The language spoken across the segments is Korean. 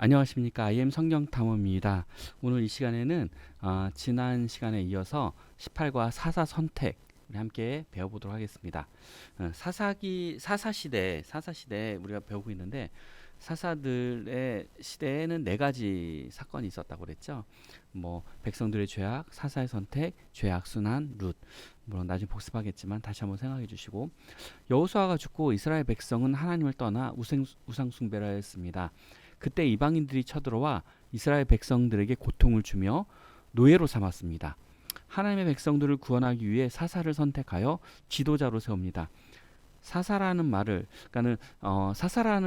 안녕하십니까. IM 성경탐험입니다. 오늘 이 시간에는 지난 시간에 이어서 18과 사사 선택 우리 함께 배워보도록 하겠습니다. 사사시대 우리가 배우고 있는데 사사들의 시대에는 네 가지 사건이 있었다고 그랬죠. 뭐 백성들의 죄악, 사사의 선택, 죄악 순환, 룻. 물론 나중에 복습하겠지만 다시 한번 생각해 주시고 여호수아가 죽고 이스라엘 백성은 하나님을 떠나 우상 숭배를 하였습니다. 그때 이방인들이 쳐들어와 이스라엘 백성들에게 고통을 주며 노예로 삼았습니다. 하나님의 백성들을 구원하기 위해 사사를 선택하여 지도자로 세웁니다. 사사라는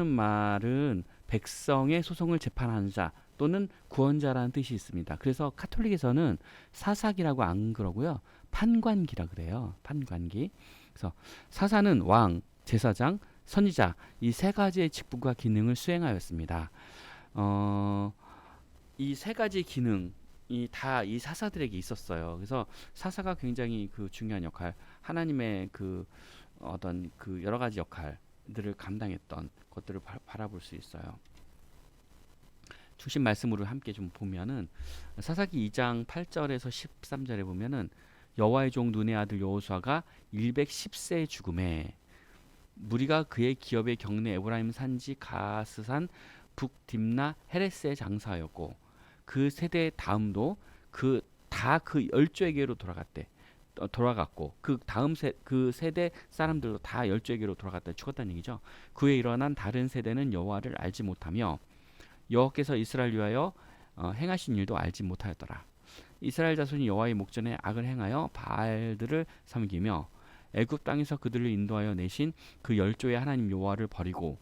말은 백성의 소송을 재판하는 자 또는 구원자라는 뜻이 있습니다. 그래서 카톨릭에서는 사사기라고 안 그러고요, 판관기라 그래요. 판관기. 그래서 사사는 왕, 제사장, 선지자 이 세 가지의 직분과 기능을 수행하였습니다. 이 세 가지 기능이 다 이 사사들에게 있었어요. 그래서 사사가 굉장히 그 중요한 역할, 하나님의 그 어떤 그 여러 가지 역할들을 감당했던 것들을 바라볼 수 있어요. 중심 말씀으로 함께 좀 보면은 사사기 2장 8절에서 13절에 보면은 여호와의 종 눈의 아들 여호수아가 110세의 죽음에 무리가 그의 기업의 경내 에브라임 산지 가스산 북딥나 헤레스에 장사하였고 그 세대 다음도 그 열조에게로 돌아갔고 그 다음 그 세대 사람들도 다 열조에게로 돌아갔다 죽었다는 얘기죠. 그에 일어난 다른 세대는 여호와를 알지 못하며 여호와께서 이스라엘 위하여 행하신 일도 알지 못하였더라. 이스라엘 자손이 여호와의 목전에 악을 행하여 바알들을 섬기며 애굽 땅에서 그들을 인도하여 내신 그 열조의 하나님 여호와를 버리고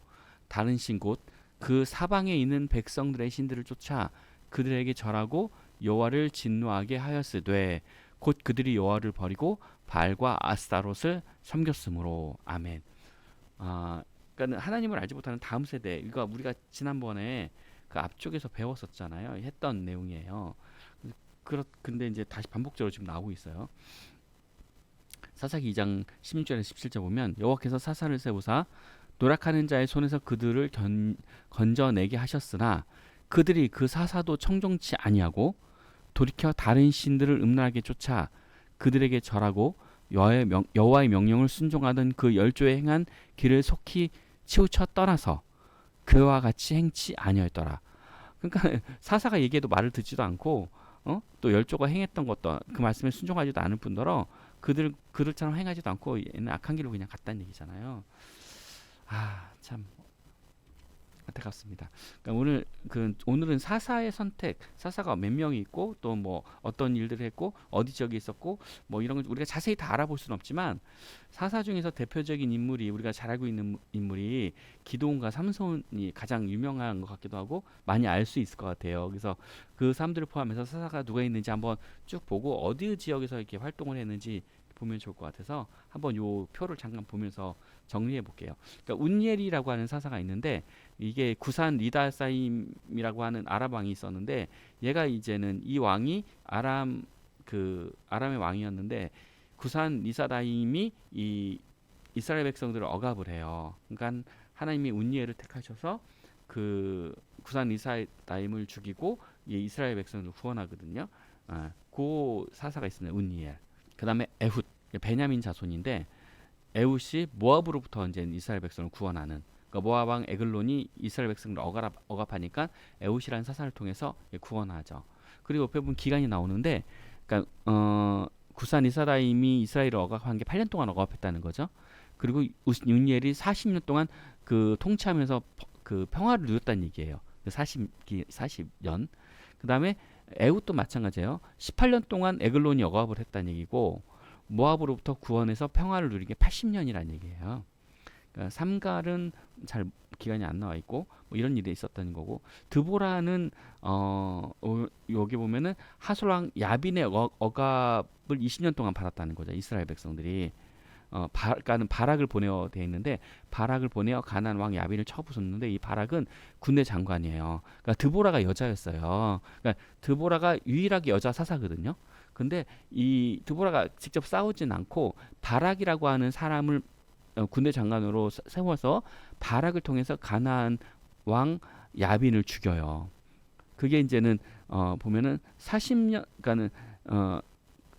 다른 신 곧 그 사방에 있는 백성들의 신들을 쫓아 그들에게 절하고 여호와를 진노하게 하였으되 곧 그들이 여호와를 버리고 바알과 아스타롯을 섬겼으므로. 아멘. 그러니까 하나님을 알지 못하는 다음 세대, 이거 우리가 지난번에 그 앞쪽에서 배웠었잖아요. 했던 내용이에요. 근데 이제 다시 반복적으로 지금 나오고 있어요. 사사기 2장 16절에서 17절 보면 여호와께서 사사를 세우사 노력하는 자의 손에서 그들을 건져내게 하셨으나 그들이 그 사사도 청종치 아니하고 돌이켜 다른 신들을 음란하게 쫓아 그들에게 절하고 여호와의 명령을 순종하던 그 열조에 행한 길을 속히 치우쳐 떠나서 그와 같이 행치 아니하였더라. 그러니까 사사가 얘기해도 말을 듣지도 않고 또 열조가 행했던 것도 그 말씀에 순종하지도 않을 뿐더러 그들처럼 행하지도 않고 얘는 악한 길로 그냥 갔다는 얘기잖아요. 참 안타깝습니다. 그러니까 오늘은 사사의 선택, 사사가 몇 명이 있고 또 뭐 어떤 일들을 했고 어디 지역에 있었고 뭐 이런 걸 우리가 자세히 다 알아볼 수는 없지만 사사 중에서 대표적인 인물이, 우리가 잘 알고 있는 인물이 기드온과 삼손이 가장 유명한 것 같기도 하고 많이 알 수 있을 것 같아요. 그래서 그 사람들을 포함해서 사사가 누가 있는지 한번 쭉 보고 어디 지역에서 이렇게 활동을 했는지 보면 좋을 것 같아서 한번 요 표를 잠깐 보면서 정리해 볼게요. 그러니까 운니엘이라고 하는 사사가 있는데 이게 구산 리다사임이라고 하는 아람 왕이 있었는데 얘가 이제는 이 왕이 아람의 왕이었는데 구산 리사다임이 이 이스라엘 백성들을 억압을 해요. 그러니까 하나님이 운니엘을 택하셔서 그 구산 리사다임을 죽이고 이 이스라엘 백성들을 구원하거든요. 그 사사가 있습니다. 운니엘. 그 다음에 에훗, 베냐민 자손인데 에훗이 모압으로부터 이제 이스라엘 백성을 구원하는, 그러니까 모압 왕 에글론이 이스라엘 백성을 억압하니까 에훗이라는 사사를 통해서 구원하죠. 그리고 옆에 보면 기간이 나오는데, 그러니까 구산 이스라임이 이스라엘을 억압한 게 8년 동안 억압했다는 거죠. 그리고 운니엘이 40년 동안 그 통치하면서 그 평화를 누렸다는 얘기예요. 40년. 그 다음에 에훗도 마찬가지예요. 18년 동안 에글론이 억압을 했다는 얘기고 모압으로부터 구원해서 평화를 누린 게 80년이라는 얘기예요. 그러니까 삼갈은 잘 기간이 안 나와 있고 뭐 이런 일이 있었다는 거고, 드보라는 여기 보면은 하솔왕 야빈의 억압을 20년 동안 받았다는 거죠. 이스라엘 백성들이. 그러니까는 바락을 보내어 돼 있는데 바락을 보내어 가나안 왕 야빈을 쳐부쉈는데 이 바락은 군대 장관이에요. 그러니까 드보라가 여자였어요. 그러니까 드보라가 유일하게 여자 사사거든요. 근데 이 드보라가 직접 싸우진 않고 바락이라고 하는 사람을 군대 장관으로 세워서 바락을 통해서 가나안 왕 야빈을 죽여요. 그게 이제는 보면은 40년, 그러니까는 어,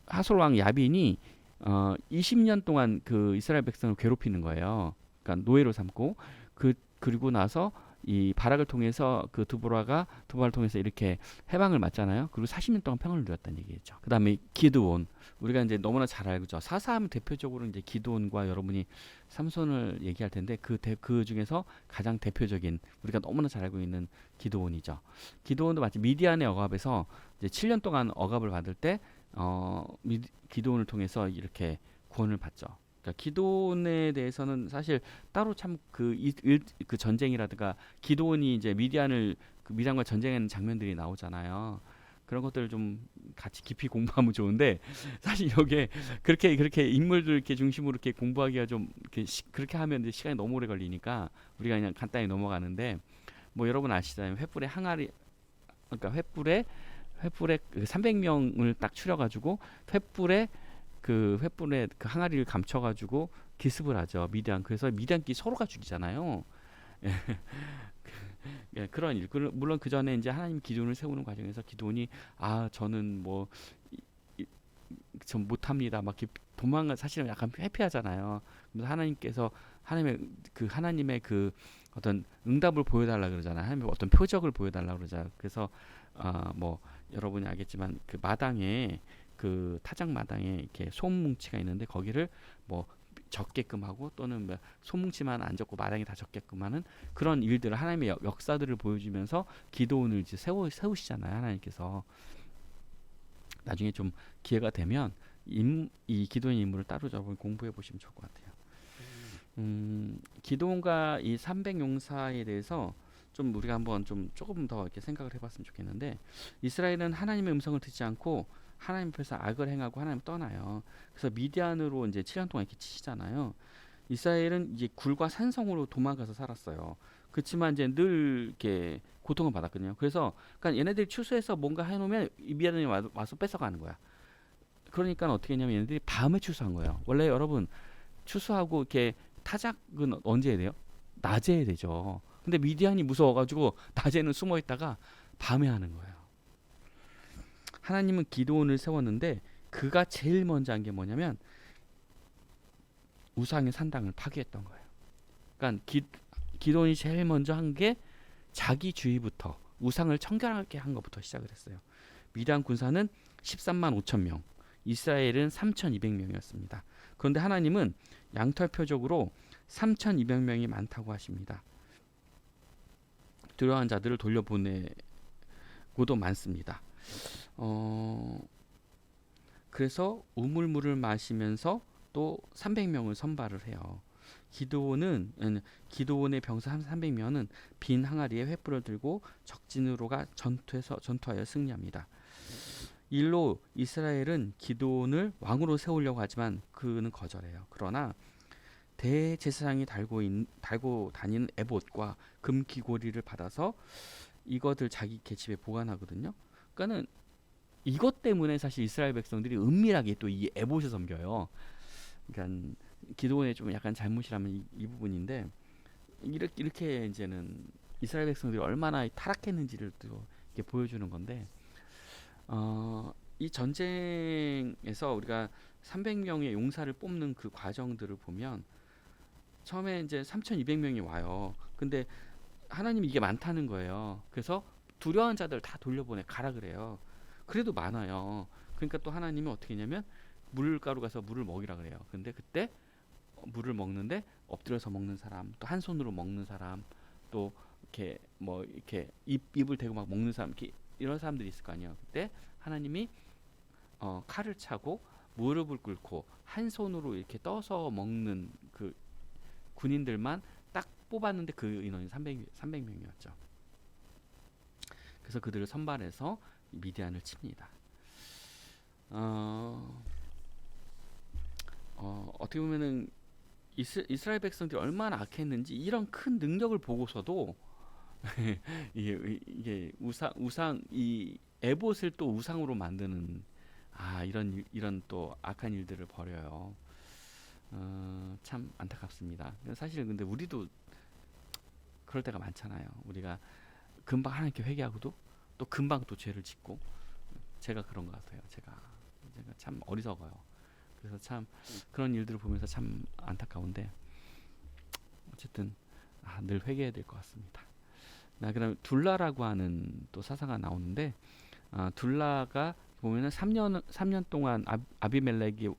하솔 왕 야빈이 20년 동안 그 이스라엘 백성을 괴롭히는 거예요. 그러니까 노예로 삼고 그리고 나서 이 바락을 통해서 그 두보라를 통해서 이렇게 해방을 맞잖아요. 그리고 40년 동안 평화를 누렸다는 얘기겠죠. 그다음에 기드온, 우리가 이제 너무나 잘 알죠. 사사하면 대표적으로 이제 기드온과 여러분이 삼손을 얘기할 텐데 그 중에서 가장 대표적인 우리가 너무나 잘 알고 있는 기드온이죠. 기드온도 마치 미디안의 억압에서 이제 7년 동안 억압을 받을 때 기드온을 통해서 이렇게 구원을 받죠. 그러니까 기도원에 대해서는 사실 따로 참 그 전쟁이라든가 기도원이 이제 그 미디안과 전쟁하는 장면들이 나오잖아요. 그런 것들을 좀 같이 깊이 공부하면 좋은데 사실 여기에 그렇게 인물들 이렇게 중심으로 이렇게 공부하기가 좀 그렇게 하면 이제 시간이 너무 오래 걸리니까 우리가 그냥 간단히 넘어가는데 뭐 여러분 아시잖아요. 횃불에 항아리, 그러니까 횃불에 그 300명을 딱 추려가지고 횃불에 횃불에 그 항아리를 감춰가지고 기습을 하죠. 미디안. 그래서 미디안끼리 서로가 죽이잖아요. 예, 그런 일. 물론 그 전에 이제 하나님 기도원을 세우는 과정에서 기도원이 저는 뭐 전 못합니다. 막 이렇게 도망가 사실은 약간 회피하잖아요. 그래서 하나님의 그 어떤 응답을 보여달라 그러잖아요. 하나님의 어떤 표적을 보여달라 그러잖아요. 그래서 뭐 여러분이 알겠지만 그 마당에 그 타작 마당에 이렇게 솜뭉치가 있는데 거기를 뭐 적게끔 하고 또는 뭐 솜뭉치만 안 적고 마당에 다 적게끔 하는 그런 일들을 하나님의 역사들을 보여주면서 기도원을 이제 세우시잖아요. 하나님께서 나중에 좀 기회가 되면 이 기도원 인물을 따로 잡아 공부해 보시면 좋을 것 같아요. 기도원과 이 300용사에 대해서 좀 우리가 한번 좀 조금 더 이렇게 생각을 해봤으면 좋겠는데 이스라엘은 하나님의 음성을 듣지 않고 하나님 앞에서 악을 행하고 하나님을 떠나요. 그래서 미디안으로 이제 7년 동안 이렇게 치시잖아요. 이스라엘은 이제 굴과 산성으로 도망가서 살았어요. 그렇지만 이제 늘 이렇게 고통을 받았거든요. 그래서 그러니까 얘네들이 추수해서 뭔가 해놓으면 미디안이 와서 뺏어가는 거야. 그러니까 어떻게 했냐면 얘네들이 밤에 추수한 거예요. 원래 여러분 추수하고 이렇게 타작은 언제 해야 돼요? 낮에 해야 되죠. 근데 미디안이 무서워가지고 낮에는 숨어 있다가 밤에 하는 거예요. 하나님은 기드온을 세웠는데 그가 제일 먼저 한 게 뭐냐면 우상의 산당을 파괴했던 거예요. 그러니까 기드온이 제일 먼저 한 게 자기 주위부터 우상을 청결하게 한 것부터 시작을 했어요. 미디안 군사는 13만 5천 명, 이스라엘은 3,200명이었습니다. 그런데 하나님은 양털표적으로 3,200명이 많다고 하십니다. 두려워한 자들을 돌려보내고도 많습니다. 그래서 우물물을 마시면서 또 300명을 선발을 해요. 기드온의 병사 300명은 빈 항아리에 횃불을 들고 적진으로가 전투하여 승리합니다. 일로 이스라엘은 기드온을 왕으로 세우려고 하지만 그는 거절해요. 그러나 대제사장이 달고 다니는 에봇과 금귀고리를 받아서 이것들 자기 계집에 보관하거든요. 그러니까는 이것 때문에 사실 이스라엘 백성들이 은밀하게 또 이 에봇을 섬겨요. 그러니까 기도원의 좀 약간 잘못이라면 이 부분인데 이렇게 이제는 이스라엘 백성들이 얼마나 타락했는지를 또 이렇게 보여주는 건데 이 전쟁에서 우리가 300명의 용사를 뽑는 그 과정들을 보면 처음에 이제 3,200명이 와요. 근데 하나님이 이게 많다는 거예요. 그래서 두려운 자들 다 돌려보내 가라 그래요. 그래도 많아요. 그러니까 또 하나님이 어떻게 했냐면 물가로 가서 물을 먹이라 그래요. 근데 그때 물을 먹는데 엎드려서 먹는 사람, 또 한 손으로 먹는 사람, 또 이렇게 뭐 이렇게 입을 대고 막 먹는 사람, 이런 사람들이 있을 거 아니에요. 그때 하나님이 칼을 차고 무릎을 꿇고 한 손으로 이렇게 떠서 먹는 그 군인들만 딱 뽑았는데 그 인원이 300명이었죠. 그래서 그들을 선발해서 미디안을 칩니다. 어떻게 보면은 이스라엘 백성들이 얼마나 악했는지 이런 큰 능력을 보고서도 이게 우상 이 에봇을 또 우상으로 만드는 이런 또 악한 일들을 벌여요. 참 안타깝습니다. 사실 근데 우리도 그럴 때가 많잖아요. 우리가 금방 하나님께 회개하고도 또 금방 또 죄를 짓고, 제가 그런 것 같아요. 제가 참 어리석어요. 그래서 참 그런 일들을 보면서 참 안타까운데, 어쨌든 늘 회개해야 될 것 같습니다. 그다음 둘라라고 하는 또 사사가 나오는데, 둘라가 보면은 3년 동안 아비멜렉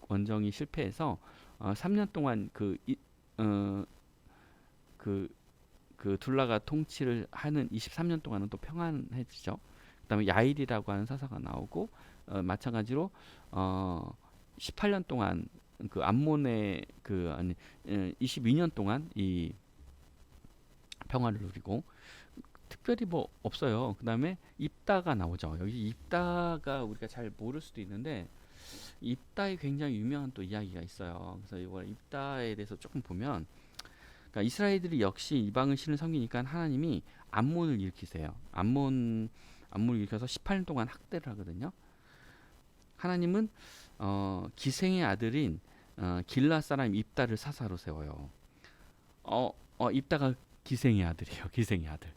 원정이 실패해서 3년 동안 그 둘라가 통치를 하는 23년 동안은 또 평안해지죠. 그다음에 야일이라고 하는 사사가 나오고, 마찬가지로 18년 동안 그 암몬의 22년 동안 이 평화를 누리고, 특별히 뭐 없어요. 그다음에 입다가 나오죠. 여기 입다가 우리가 잘 모를 수도 있는데, 입다에 굉장히 유명한 또 이야기가 있어요. 그래서 이걸 입다에 대해서 조금 보면, 그러니까 이스라엘들이 역시 이방의 신을 섬기니까 하나님이 암몬을 일으키세요. 암몬을 일으켜서 18년 동안 학대를 하거든요. 하나님은 기생의 아들인 길앗 사람 입다를 사사로 세워요. 입다가 기생의 아들이에요. 기생의 아들.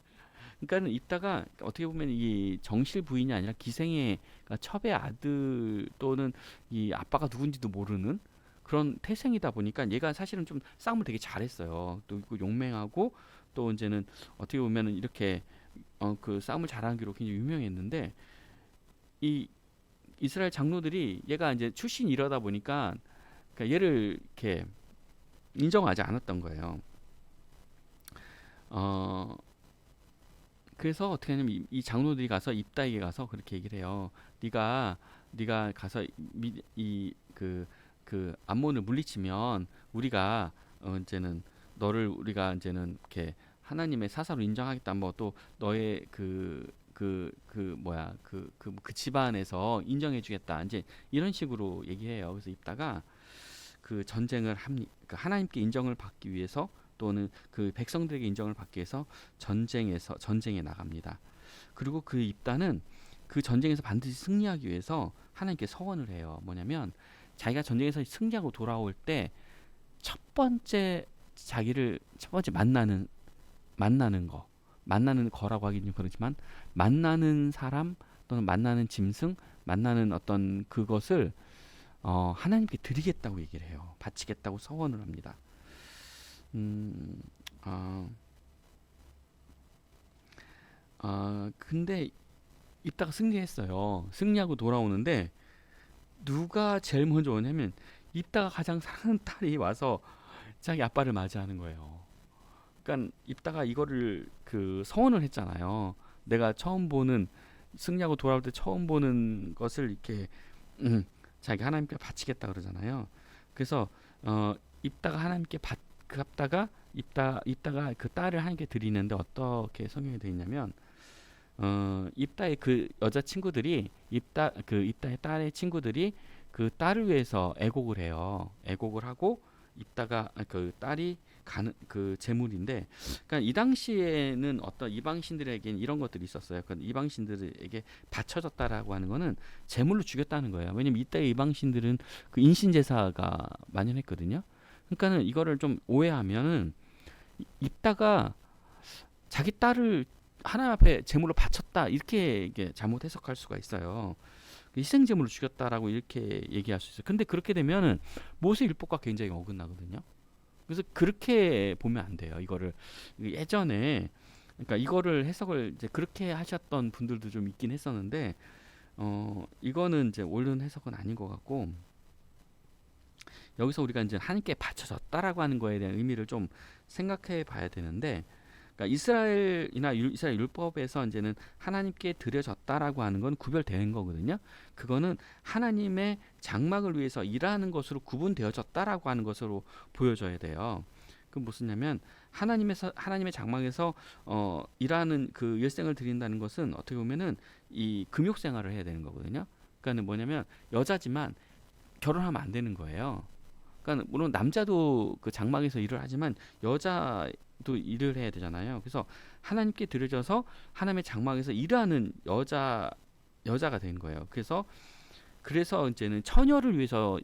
그러니까는 입다가 어떻게 보면 이 정실 부인이 아니라 기생의, 그러니까 첩의 아들 또는 이 아빠가 누군지도 모르는 그런 태생이다 보니까 얘가 사실은 좀 싸움을 되게 잘했어요. 또 용맹하고, 또 이제는 어떻게 보면은 이렇게 그 싸움을 잘하기로 굉장히 유명했는데, 이 이스라엘 장로들이 얘가 이제 출신이 이러다 보니까, 그러니까 얘를 이렇게 인정하지 않았던 거예요. 그래서 어떻게 하냐면 장로들이 가서 입다에게 가서 그렇게 얘기를 해요. 네가 가서 그 암몬을 물리치면 우리가 이제는 너를 우리가 이제는 이렇게 하나님의 사사로 인정하겠다. 뭐 또 너의 그 집안에서 인정해주겠다. 이제 이런 식으로 얘기해요. 그래서 입다가 그 그러니까 하나님께 인정을 받기 위해서, 또는 그 백성들에게 인정을 받기 위해서 전쟁에 나갑니다. 그리고 그 입다는 그 전쟁에서 반드시 승리하기 위해서 하나님께 서원을 해요. 뭐냐면 자기가 전쟁에서 승리하고 돌아올 때 첫 번째 만나는 거라고 하긴 좀 그렇지만, 만나는 사람 또는 만나는 짐승, 만나는 어떤 그것을 하나님께 드리겠다고 얘기를 해요. 바치겠다고 서원을 합니다. 근데 입다가 승리했어요. 승리하고 돌아오는데 누가 제일 먼저 오냐면, 입다가 가장 사랑하는 딸이 와서 자기 아빠를 맞이하는 거예요. 그러니까 입다가 이거를 그 서원을 했잖아요. 내가 승리하고 돌아올 때 처음 보는 것을 이렇게 자기 하나님께 바치겠다 그러잖아요. 그래서 입다가 하나님께 입다가 그 딸을 하나님께 드리는데, 어떻게 성경에 되어 있냐면, 입다의 그 여자 친구들이 입다의 딸의 친구들이 그 딸을 위해서 애곡을 해요. 애곡을 하고, 입다가 그 딸이 가는 그 제물인데, 그러니까 이 당시에는 어떤 이방신들에게는 이런 것들이 있었어요. 그 이방신들에게 바쳐졌다라고 하는 거는 제물로 죽였다는 거예요. 왜냐면 이때 이방신들은 그 인신제사가 만연했거든요. 그러니까는 이거를 좀 오해하면은, 입다가 자기 딸을 하나님 앞에 제물로 바쳤다, 이렇게 이게 잘못 해석할 수가 있어요. 희생제물로 죽였다라고 이렇게 얘기할 수 있어요. 근데 그렇게 되면은 모세율법과 굉장히 어긋나거든요. 그래서 그렇게 보면 안 돼요. 이거를 예전에, 그러니까 이거를 해석을 이제 그렇게 하셨던 분들도 좀 있긴 했었는데, 이거는 이제 옳은 해석은 아닌 것 같고, 여기서 우리가 이제 하나님께 바쳐졌다라고 하는 거에 대한 의미를 좀 생각해 봐야 되는데, 그러니까 이스라엘 율법에서 이제는 하나님께 드려졌다라고 하는 건 구별되는 거거든요. 그거는 하나님의 장막을 위해서 일하는 것으로 구분되어졌다라고 하는 것으로 보여져야 돼요. 그 무슨냐면, 하나님의 장막에서 일하는 그 일생을 드린다는 것은 어떻게 보면은 이 금욕 생활을 해야 되는 거거든요. 그러니까는 뭐냐면 여자지만 결혼하면 안 되는 거예요. 그러니까 물론 남자도 그 장막에서 일을 하지만 여자도 일을 해야 되잖아요. 그래서 하나님께 드려져서 하나님의 장막에서 일하는 여자가 된 거예요. 그래서 이제는 처녀를 위해서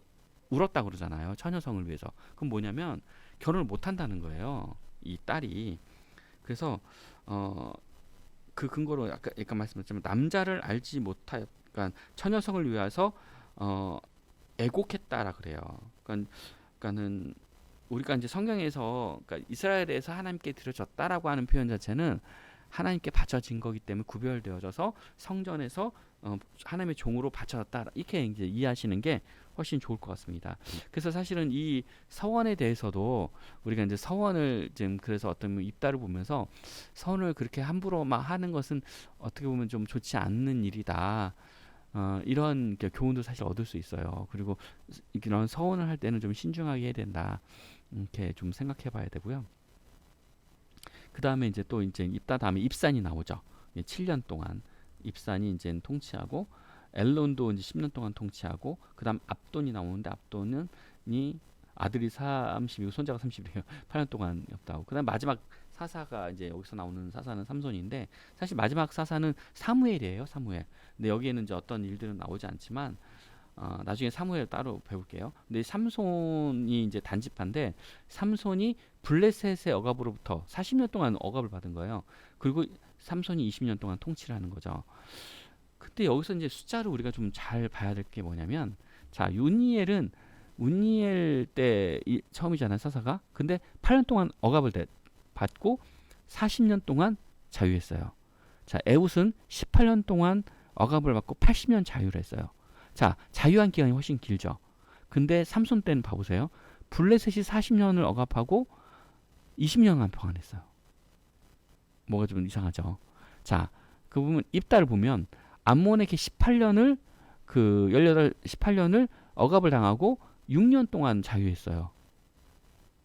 울었다 그러잖아요. 처녀성을 위해서. 그럼 뭐냐면 결혼을 못 한다는 거예요. 이 딸이. 그래서 그 근거로 아까 말씀드렸지만 남자를 알지 못하여, 그러니까 처녀성을 위해서 애곡했다라 그래요. 그러니까는 우리가 이제 성경에서, 그러니까 이스라엘에서 하나님께 드려졌다라고 하는 표현 자체는 하나님께 바쳐진 거기 때문에 구별되어져서 성전에서 하나님의 종으로 바쳐졌다, 이렇게 이제 이해하시는 게 훨씬 좋을 것 같습니다. 그래서 사실은 이 서원에 대해서도 우리가 이제 서원을 지금, 그래서 어떤 입다를 보면서 서원을 그렇게 함부로 막 하는 것은 어떻게 보면 좀 좋지 않는 일이다. 이런 교훈도 사실 얻을 수 있어요. 그리고 이런 서원을 할 때는 좀 신중하게 해야 된다. 이렇게 좀 생각해 봐야 되고요. 그 다음에 이제 또 이제 입다 다음에 입산이 나오죠. 7년 동안 입산이 이제 통치하고, 엘론도 이제 10년 동안 통치하고, 그 다음 압돈이 나오는데, 압돈이 아들이 30이고 손자가 30이에요. 8년 동안 없다고. 그 다음 마지막 사사가, 이제 여기서 나오는 사사는 삼손인데, 사실 마지막 사사는 사무엘이에요. 사무엘. 근데 여기에는 이제 어떤 일들은 나오지 않지만 나중에 사무엘 따로 배울게요. 근데 삼손이 이제 단지파인데, 삼손이 블레셋의 억압으로부터 40년 동안 억압을 받은 거예요. 그리고 삼손이 20년 동안 통치를 하는 거죠. 그때 여기서 이제 숫자를 우리가 좀 잘 봐야 될 게 뭐냐면, 자, 운니엘 때 처음이잖아요, 사사가. 근데 8년 동안 억압을 받고 40년 동안 자유했어요. 자, 에훗은 18년 동안 억압을 받고 80년 자유를 했어요. 자, 자유한 기간이 훨씬 길죠. 근데 삼손 때는 봐보세요. 블레셋이 40년을 억압하고 20년간 평안했어요. 뭐가 좀 이상하죠. 자, 그 부분 입다를 보면 암몬에게 18년을 18년을 억압을 당하고 6년 동안 자유했어요.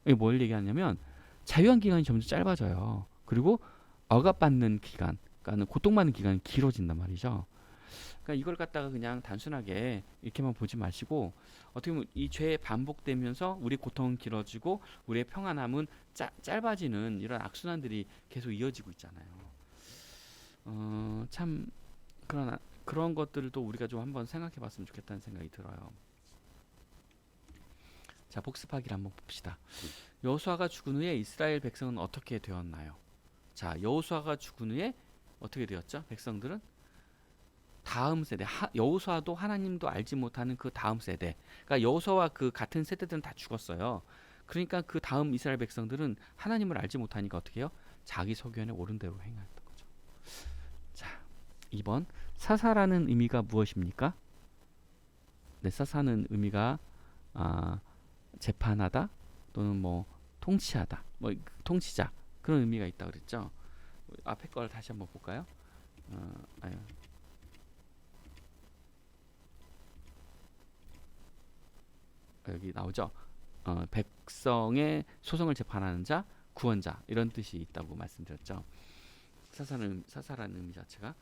이게 뭘 얘기하냐면 자유한 기간이 점점 짧아져요. 그리고 억압받는 기간, 그러니까 고통받는 기간이 길어진단 말이죠. 그러니까 이걸 갖다가 그냥 단순하게 이렇게만 보지 마시고, 어떻게 보면 이 죄에 반복되면서 우리 고통은 길어지고 우리의 평안함은 짧아지는 이런 악순환들이 계속 이어지고 있잖아요. 참 그런 것들도 우리가 좀 한번 생각해 봤으면 좋겠다는 생각이 들어요. 자, 복습하기를 한번 봅시다. 여호수아가 죽은 후에 이스라엘 백성은 어떻게 되었나요? 자, 여호수아가 죽은 후에 어떻게 되었죠? 백성들은 다음 세대, 여호수아도 하나님도 알지 못하는 그 다음 세대, 그러니까 여호수아와 그 같은 세대들은 다 죽었어요. 그러니까 그 다음 이스라엘 백성들은 하나님을 알지 못하니까 어떻게 해요? 자기 소견에 옳은 대로 행했던 거죠. 자, 2번 사사라는 의미가 무엇입니까? 네, 사사는 의미가 재판하다 또는 뭐 통치하다, 뭐 통치자, 그런 의미가 있다고 그랬죠. 앞에 걸 다시 한번 볼까요? 여기 나오죠. 백성의 소송을 재판하는 자, 구원자, 이런 뜻이 있다고 말씀드렸죠. 사사라는 의미 자체가,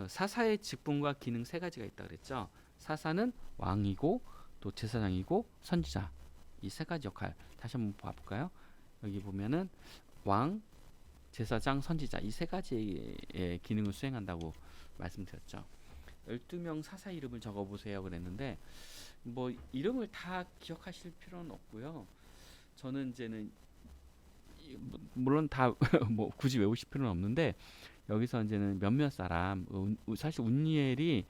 사사의 직분과 기능 세 가지가 있다 그랬죠. 사사는 왕이고 또 제사장이고 선지자, 이 세 가지 역할 다시 한번 봐볼까요? 여기 보면은 왕, 제사장, 선지자, 이 세 가지의 기능을 수행한다고 말씀드렸죠. 12명 사사 이름을 적어보세요 그랬는데, 뭐 이름을 다 기억하실 필요는 없고요. 저는 이제는 물론 다 뭐 굳이 외우실 필요는 없는데, 여기서 이제는 몇몇 사람, 사실 운니엘도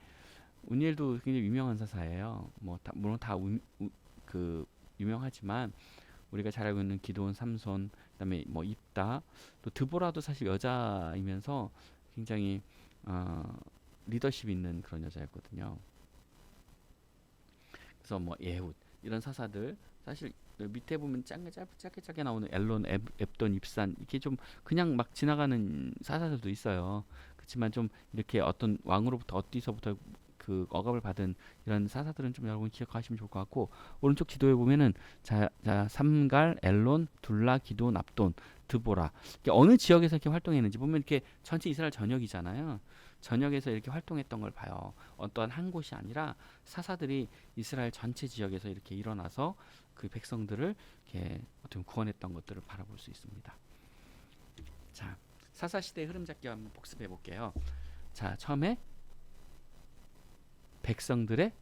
굉장히 유명한 사사예요. 뭐 물론 다 유명하지만 우리가 잘 알고 있는 기드온, 삼손, 그다음에 뭐 입다, 또 드보라도 사실 여자이면서 굉장히 리더십 있는 그런 여자였거든요. 그래서 뭐 예훗, 이런 사사들, 사실 밑에 보면 짧게 나오는 엘론, 앱돈, 입산, 이게 좀 그냥 막 지나가는 사사들도 있어요. 그렇지만 좀 이렇게 어떤 왕으로부터 어디서부터 그 억압을 받은 이런 사사들은 좀 여러분 기억하시면 좋을 것 같고, 오른쪽 지도에 보면은 자 삼갈, 엘론, 둘라, 기드온, 압돈, 드보라, 어느 지역에서 이렇게 활동했는지 보면 이렇게 전체 이스라엘 전역이잖아요. 전역에서 이렇게 활동했던 걸 봐요. 어떠한 한 곳이 아니라 사사들이 이스라엘 전체 지역에서 이렇게 일어나서 그 백성들을 이렇게 어떻게 구원했던 것들을 바라볼 수 있습니다. 자, 사사 시대의 흐름 잡기 한번 복습해 볼게요. 자, 처음에 백성들의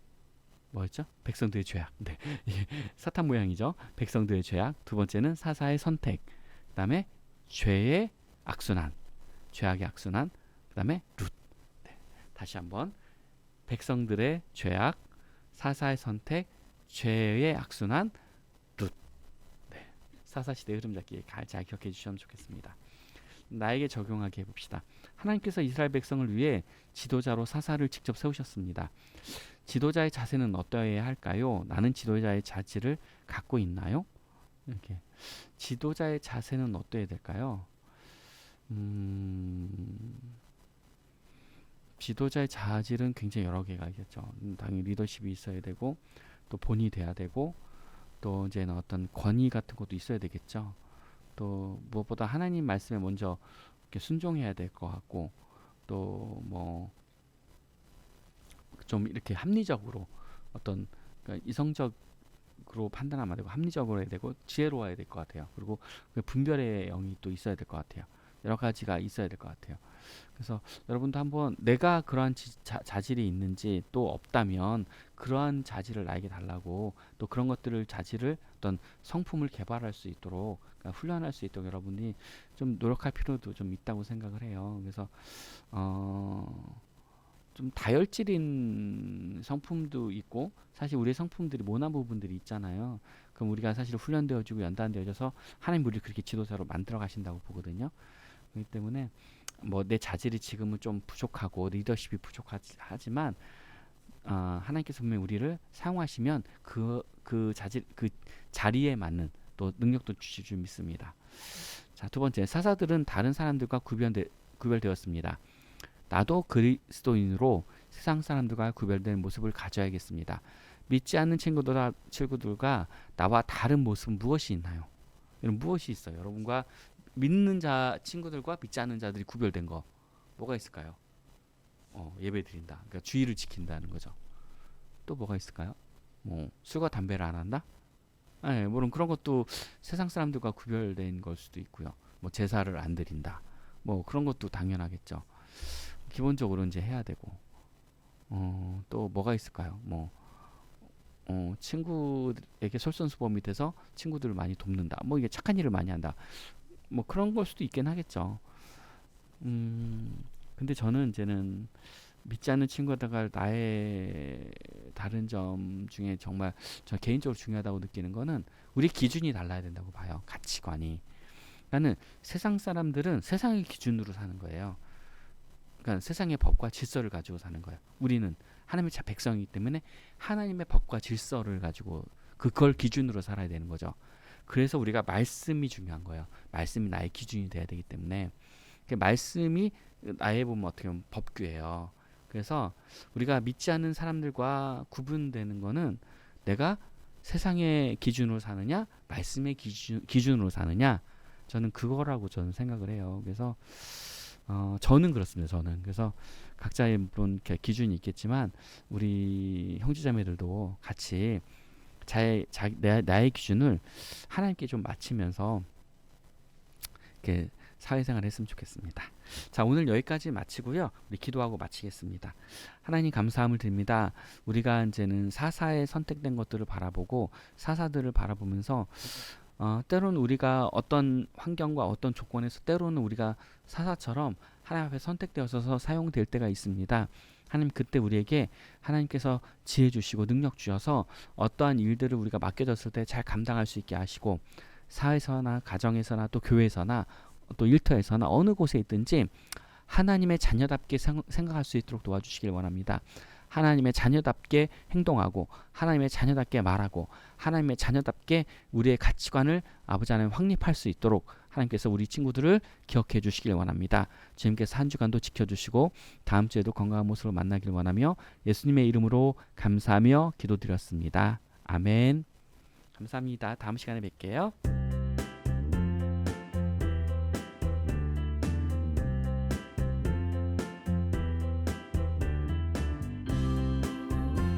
뭐였죠? 백성들의 죄악. 네, 사탄 모양이죠. 백성들의 죄악. 두 번째는 사사의 선택. 그다음에 죄의 악순환, 죄악의 악순환, 그 다음에 룻. 네. 다시 한번 백성들의 죄악, 사사의 선택, 죄의 악순환, 룻. 네. 사사시대 흐름 잡기 잘 기억해 주시면 좋겠습니다. 나에게 적용하게 해봅시다. 하나님께서 이스라엘 백성을 위해 지도자로 사사를 직접 세우셨습니다. 지도자의 자세는 어떠해야 할까요? 나는 지도자의 자질을 갖고 있나요? 이렇게 지도자의 자세는 어떠해야 될까요? 지도자의 자질은 굉장히 여러 개가 있겠죠. 당연히 리더십이 있어야 되고, 또 본이 돼야 되고, 또 이제는 어떤 권위 같은 것도 있어야 되겠죠. 또 무엇보다 하나님 말씀에 먼저 이렇게 순종해야 될 것 같고, 또 뭐 좀 이렇게 합리적으로 어떤, 그러니까 이성적으로 판단하면 안 되고 합리적으로 해야 되고 지혜로워야 될 것 같아요. 그리고 그 분별의 영이 또 있어야 될 것 같아요. 여러 가지가 있어야 될 것 같아요. 그래서 여러분도 한번 내가 그러한 자질이 있는지, 또 없다면 그러한 자질을 나에게 달라고, 또 그런 것들을 자질을 어떤 성품을 개발할 수 있도록, 그러니까 훈련할 수 있도록 여러분이 좀 노력할 필요도 좀 있다고 생각을 해요. 그래서 좀 다혈질인 성품도 있고, 사실 우리의 성품들이 모난 부분들이 있잖아요. 그럼 우리가 사실 훈련되어지고 연단되어져서 하나님 우리를 그렇게 지도자로 만들어 가신다고 보거든요. 그렇기 때문에 뭐 내 자질이 지금은 좀 부족하고 리더십이 부족하지만 하나님께서 분명히 우리를 사용하시면 그 자질, 그 자리에 맞는 또 능력도 주실 줄 믿습니다. 자, 두 번째, 사사들은 다른 사람들과 구별되었습니다. 나도 그리스도인으로 세상 사람들과 구별된 모습을 가져야겠습니다. 믿지 않는 친구들과 나와 다른 모습은 무엇이 있나요? 여러분, 무엇이 있어요? 여러분과 믿는 친구들과 믿지 않는 자들이 구별된 거 뭐가 있을까요? 예배 드린다. 그러니까 주의를 지킨다는 거죠. 또 뭐가 있을까요? 뭐 술과 담배를 안 한다? 네, 물론 그런 것도 세상 사람들과 구별된 걸 수도 있고요. 뭐 제사를 안 드린다. 뭐 그런 것도 당연하겠죠. 기본적으로 이제 해야 되고, 또 뭐가 있을까요? 뭐 친구에게 솔선수범이 돼서 친구들을 많이 돕는다. 뭐 이게 착한 일을 많이 한다. 뭐 그런 걸 수도 있긴 하겠죠. 근데 저는 이제는 믿지 않는 친구들과 나의 다른 점 중에 정말 저 개인적으로 중요하다고 느끼는 거는 우리 기준이 달라야 된다고 봐요. 가치관이. 나는 세상 사람들은 세상의 기준으로 사는 거예요. 그러니까 세상의 법과 질서를 가지고 사는 거예요. 우리는 하나님의 백성이기 때문에 하나님의 법과 질서를 가지고 그걸 기준으로 살아야 되는 거죠. 그래서 우리가 말씀이 중요한 거예요. 말씀이 나의 기준이 돼야 되기 때문에, 말씀이 나의 보면 어떻게 보면 법규예요. 그래서 우리가 믿지 않는 사람들과 구분되는 거는 내가 세상의 기준으로 사느냐, 말씀의 기준으로 사느냐, 저는 그거라고 저는 생각을 해요. 그래서 저는 그렇습니다. 저는 그래서 각자의 물론 기준이 있겠지만 우리 형제자매들도 같이 나의 기준을 하나님께 좀 맞추면서 이렇게 사회생활을 했으면 좋겠습니다. 자, 오늘 여기까지 마치고요. 우리 기도하고 마치겠습니다. 하나님 감사함을 드립니다. 우리가 이제는 사사에 선택된 것들을 바라보고 사사들을 바라보면서 때로는 우리가 어떤 환경과 어떤 조건에서 때로는 우리가 사사처럼 하나님 앞에 선택되어서 사용될 때가 있습니다. 하나님 그때 우리에게 하나님께서 지혜 주시고 능력 주셔서 어떠한 일들을 우리가 맡겨졌을 때 잘 감당할 수 있게 하시고, 사회에서나 가정에서나 또 교회에서나 또 일터에서나 어느 곳에 있든지 하나님의 자녀답게 생각할 수 있도록 도와주시길 원합니다. 하나님의 자녀답게 행동하고 하나님의 자녀답게 말하고 하나님의 자녀답게 우리의 가치관을 아버지 하나님 확립할 수 있도록 하나님께서 우리 친구들을 기억해 주시길 원합니다. 주님께서 한 주간도 지켜주시고 다음 주에도 건강한 모습으로 만나길 원하며 예수님의 이름으로 감사하며 기도드렸습니다. 아멘. 감사합니다. 다음 시간에 뵐게요.